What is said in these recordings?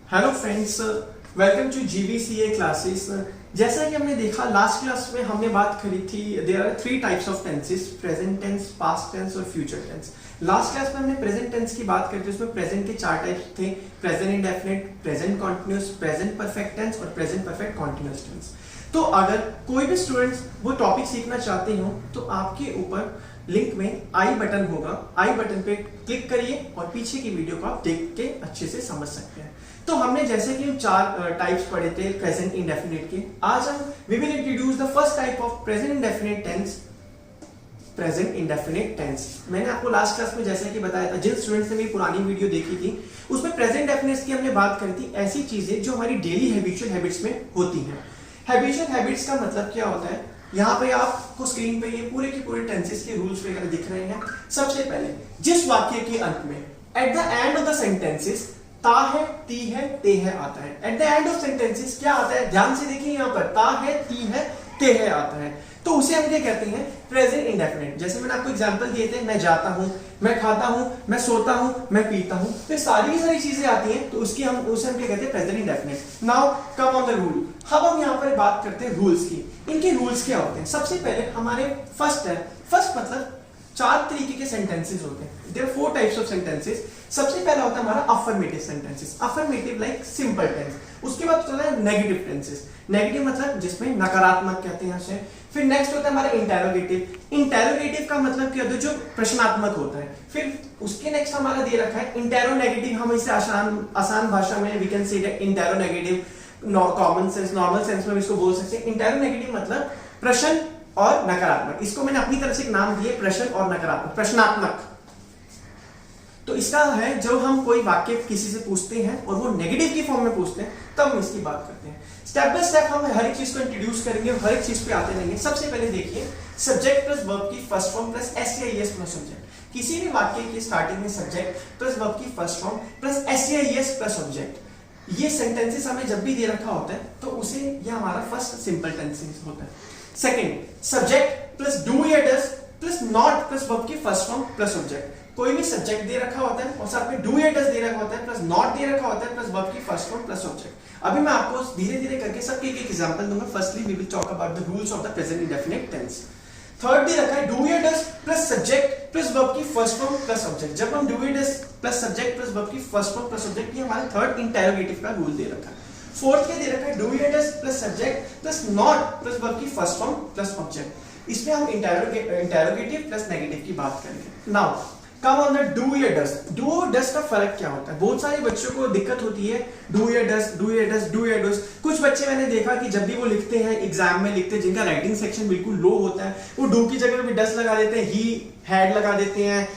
Hello friends, welcome to GVCA classes. जैसा कि हमने देखा लास्ट क्लास में हमने बात करी थी, there are three types of tenses, present tense, past tense और फ्यूचर टेंस। लास्ट क्लास में हमने प्रेजेंट टेंस की बात करी थी, उसमें प्रेजेंट के चार टाइप्स थे, present indefinite, present continuous, present perfect tense और प्रेजेंट परफेक्ट कॉन्टिन्यूस टेंस। तो अगर कोई भी स्टूडेंट्स वो टॉपिक सीखना चाहते हो तो आपके ऊपर लिंक में आई बटन होगा, आई बटन पे क्लिक करिए और पीछे की वीडियो को आप देख के अच्छे से समझ सकते हैं। तो हमने जैसे कि चार टाइप्स पढ़े थे प्रेजेंट इंडेफिनिट के, आज हम we will introduce the first type of present indefinite tense, present indefinite tense. मैंने आपको लास्ट क्लास में जैसे कि बताया था, जिन स्टूडेंट्स ने मेरी पुरानी वीडियो देखी थी उसमें प्रेजेंट इंडेफिनिट्स की हमने बात करी थी, ऐसी चीजें जो हमारी डेली हैबिचुअल हैबिट्स में होती हैं। हैबिचुअल हैबिट्स का मतलब क्या होता है, यहाँ पे आपको स्क्रीन पे ये पूरे के पूरे टेंसेस के रूल्स वगैरह दिख रहे हैं। सबसे पहले जिस वाक्य के अंत में at the end of the sentences ता है, ती है, ते है आता है, at the end of sentences क्या आता है, ध्यान से देखिए यहाँ पर ता है, ती है, ते है आता है, तो उसे हम क्या कहते हैं, प्रेजेंट इंडेफिनिट। जैसे मैंने आपको एग्जांपल दिए थे, मैं जाता हूं, मैं खाता हूं, मैं सोता हूं, मैं पीता हूं, तो सारी की सारी चीजें आती हैं, तो उसे हम क्या कहते हैं, present indefinite. Now come on the rule. अब हम यहाँ पर बात करते हैं रूल्स की। इनके रूल्स क्या होते हैं? सबसे पहले हमारे फर्स्ट मतलब चार तरीके के सेंटेंसेस होते हैं, there are four types of sentences. सबसे पहला होता है हमारा affirmative sentences, affirmative like simple tense. उसके बाद होता है नेगेटिव टेंसेस, नेगेटिव मतलब जिसमें नकारात्मक कहते हैं उसे। फिर नेक्स्ट होता है हमारा इंटेरोगेटिव, इंटेरोगेटिव का मतलब क्या होता है, जो प्रश्नात्मक होता है। फिर उसके नेक्स्ट हमारा दे रखा है इंटेरोनेगेटिव, हम इसे आसान भाषा में we can say that interrogative, common sense normal sense में इसको बोल सकते हैं। इंटेरोनेगेटिव मतलब प्रश्न और नकारात्मक, इसको मैंने अपनी तरफ से एक नाम दिया प्रश्न और नकारात्मक, प्रश्नात्मक। तो इसका है जो हम कोई वाक्य किसी से पूछते हैं और वो नेगेटिव की फॉर्म में पूछते हैं, तब हम इसकी बात करते हैं। स्टेप बाय स्टेप हम हर एक चीज को इंट्रोड्यूस करेंगे और हर एक चीज पे आते रहेंगे। सबसे पहले देखिए सब्जेक्ट प्लस वर्ब की first form plus S plus object. किसी भी वाक्य की स्टार्टिंग में सब्जेक्ट प्लस वर्ब की first form plus S plus object, ये सेंटेंसेस हमें जब भी दे रखा होता है तो उसे ये हमारा फर्स्ट सिंपल टेंसेस होता है। सेकंड सब्जेक्ट प्लस डू या does plus not plus verb की फर्स्ट फॉर्म प्लस ऑब्जेक्ट। कोई भी सब्जेक्ट दे रखा होता है और साथ में डू या डज दे रखा होता है प्लस नॉट दे रखा होता है प्लस वर्ब की फर्स्ट फॉर्म प्लस ऑब्जेक्ट। अभी मैं आपको धीरे धीरे करके सबके एक एग्जांपल दूंगा। Firstly we will talk about the rules of the present indefinite tense. Third दे रखा है डू या does plus subject plus verb की फर्स्ट फॉर्म प्लस ऑब्जेक्ट। जब हम डू या does plus subject plus verb की फर्स्ट फॉर्म प्लस ऑब्जेक्ट, ये हमारा थर्ड इंटेरोगेटिव का रूल दे रखा है। फोर्थ क्या दे रखा है, डू या does plus subject plus not plus verb की फर्स्ट फॉर्म प्लस ऑब्जेक्ट। इसमें हम इंटेरोगेटिव प्लस नेगेटिव की बात करेंगे। Now come on the do या डज। डू और डज का फर्क क्या होता है? बहुत सारे बच्चों को दिक्कत होती है डू या डज, डू या डज, डू या डज। कुछ बच्चे मैंने देखा कि जब भी वो लिखते हैं एग्जाम में लिखते हैं, जिनका राइटिंग सेक्शन बिल्कुल लो होता है, वो डू की जगह पे डज लगा देते हैं, ही हैड लगा देते हैं,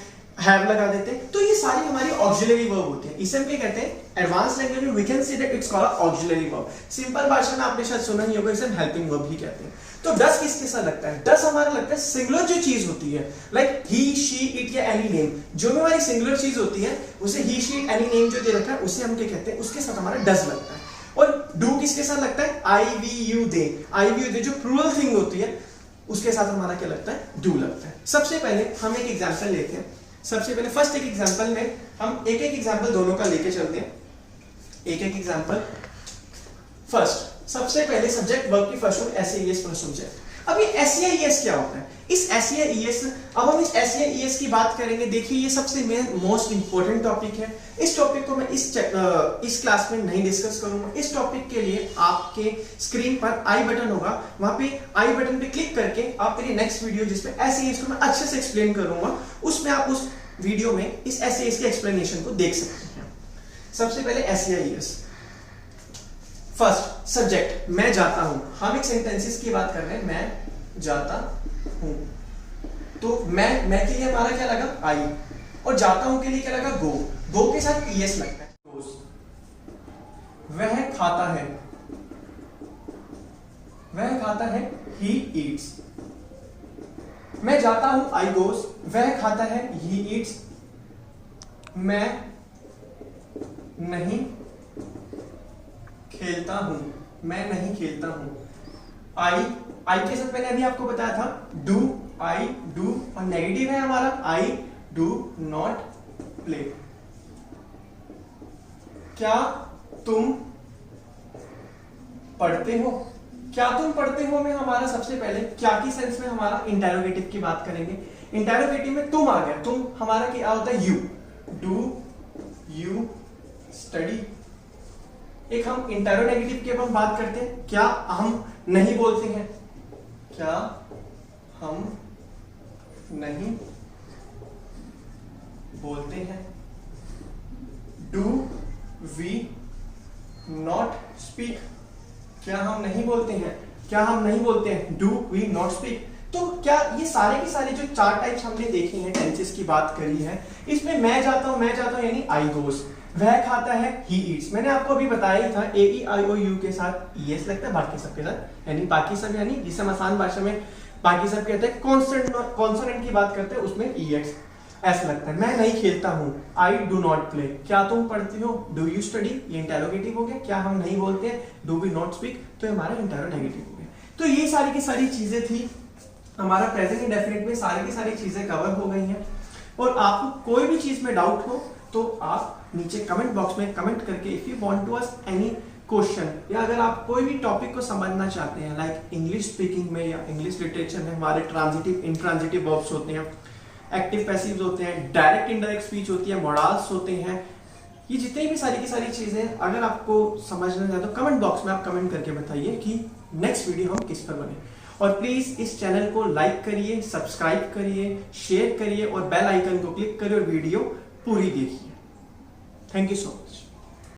हैव लगा देते हैं। तो ये सारी हमारी ऑक्सिलरी वर्ब होते हैं। इसे हम क्या कहते हैं, एडवांस लैंग्वेज में we can say that it's called auxiliary verb. Simple भाषा में आपने शायद सुना ही होगा, इसे हेल्पिंग वर्ब ही कहते हैं। तो डज किसके साथ लगता है? डज हमारा लगता है सिंगुलर जो चीज होती है, लाइक ही, शी, इट या एनी नेम। जो भी हमारी सिंगुलर चीज होती है उसे ही, शी, एनी नेम जो दे रखा है उसे हम क्या कहते हैं, उसके साथ हमारा डज लगता है। और डू किसके साथ लगता है? I, we, you, they. I, we, you, they जो प्लूरल थिंग होती है उसके साथ हमारा क्या लगता है, डू लगता है। सबसे पहले हम एक एग्जांपल लेते हैं। सबसे पहले फर्स्ट एक एग्जांपल में हम एक एग्जांपल दोनों का लेके चलते हैं, एक एग्जांपल। फर्स्ट सबसे पहले सब्जेक्ट वर्ब की first form S plus object. अब ये एस क्या होता है? इस एस अब हम इस एस की बात करेंगे। देखिए ये सबसे मोस्ट इंपोर्टेंट टॉपिक है। इस टॉपिक को मैं इस क्लास में नहीं डिस्कस करूंगा। इस टॉपिक के लिए आपके स्क्रीन पर आई बटन होगा, वहां पे आई बटन पे क्लिक करके आप मेरी नेक्स्ट वीडियो जिसमें एस को मैं अच्छे से एक्सप्लेन करूंगा, उसमें आप उस वीडियो में इस एस के एक्सप्लेनेशन को देख सकते हैं। सबसे पहले एस फर्स्ट सब्जेक्ट मैं जाता हूं। हम एक सेंटेंसेस की बात कर रहे हैं, मैं जाता हूं। तो मैं के लिए हमारा क्या लगा, आई, और जाता हूं के लिए क्या लगा, गो। गो के साथ ईएस लगता है। वह खाता है, वह खाता है, ही ईट्स। मैं जाता हूं, आई गोस। वह खाता है, ही ईट्स। मैं नहीं खेलता हूं, मैं नहीं खेलता हूं। आई के साथ मैंने अभी आपको बताया था डू, आई डू, और नेगेटिव है हमारा आई डू नॉट प्ले। क्या तुम पढ़ते हो। क्या तुम पढ़ते हो में हमारा सबसे पहले क्या की सेंस में हमारा इंटेरोगेटिव की बात करेंगे। इंटेरोगेटिव में तुम आ गया, तुम हमारा क्या होता है, यू। Do you study. एक हम इंटेरोनेगेटिव की अब हम बात करते हैं, क्या हम नहीं बोलते हैं, क्या हम नहीं बोलते हैं। Do we not speak. क्या हम नहीं बोलते हैं, क्या हम नहीं बोलते हैं, डू वी नॉट स्पीक। तो क्या ये सारे के सारे जो 4 टाइप्स हमने देखे हैं, टेंसेस की बात करी है, इसमें मैं जाता हूं यानी आई गोस, वह खाता है ही ईट्स। मैंने आपको अभी बताया ही था ए ई आई ओ यू के साथ ईएस लगता है, बाकी सबके साथ यानी बाकी सब, यानी जिसे हम आसान भाषा में बाकी सब कहते हैं। कॉन्सोनेंट की बात करते हैं उसमें ईएक्स एस लगता है। मैं नहीं खेलता हूं, आई डू नॉट प्ले। क्या तुम पढ़ते हो, डू यू स्टडी, ये इंटेरोगेटिव हो गया। क्या हम नहीं बोलते हैं, डू वी नॉट स्पीक, तो हमारा इंटेरोनेगेटिव हो गया। तो ये सारी की सारी चीजें थी, हमारा प्रेजेंट इंडेफिनिट में सारी की सारी चीजें कवर हो गई हैं। और आपको कोई भी चीज में डाउट हो तो आप नीचे कमेंट बॉक्स में कमेंट करके, if you want to ask any question, या अगर आप कोई भी टॉपिक को समझना चाहते हैं, लाइक इंग्लिश स्पीकिंग में या इंग्लिश लिटरेचर में हमारे ट्रांजिटिव इंट्रांजिटिव वर्ब्स होते हैं, एक्टिव पैसिव्स होते हैं, डायरेक्ट इनडायरेक्ट स्पीच होती है, मॉडल्स होते हैं, ये जितनी भी सारी की सारी चीजें अगर आपको समझना है तो कमेंट बॉक्स में आप कमेंट करके बताइए कि नेक्स्ट वीडियो हम किस पर बने। और प्लीज इस चैनल को लाइक करिए, सब्सक्राइब करिए, शेयर करिए और बेल आइकन को क्लिक करिए और वीडियो पूरी देखिए। Thank you so much.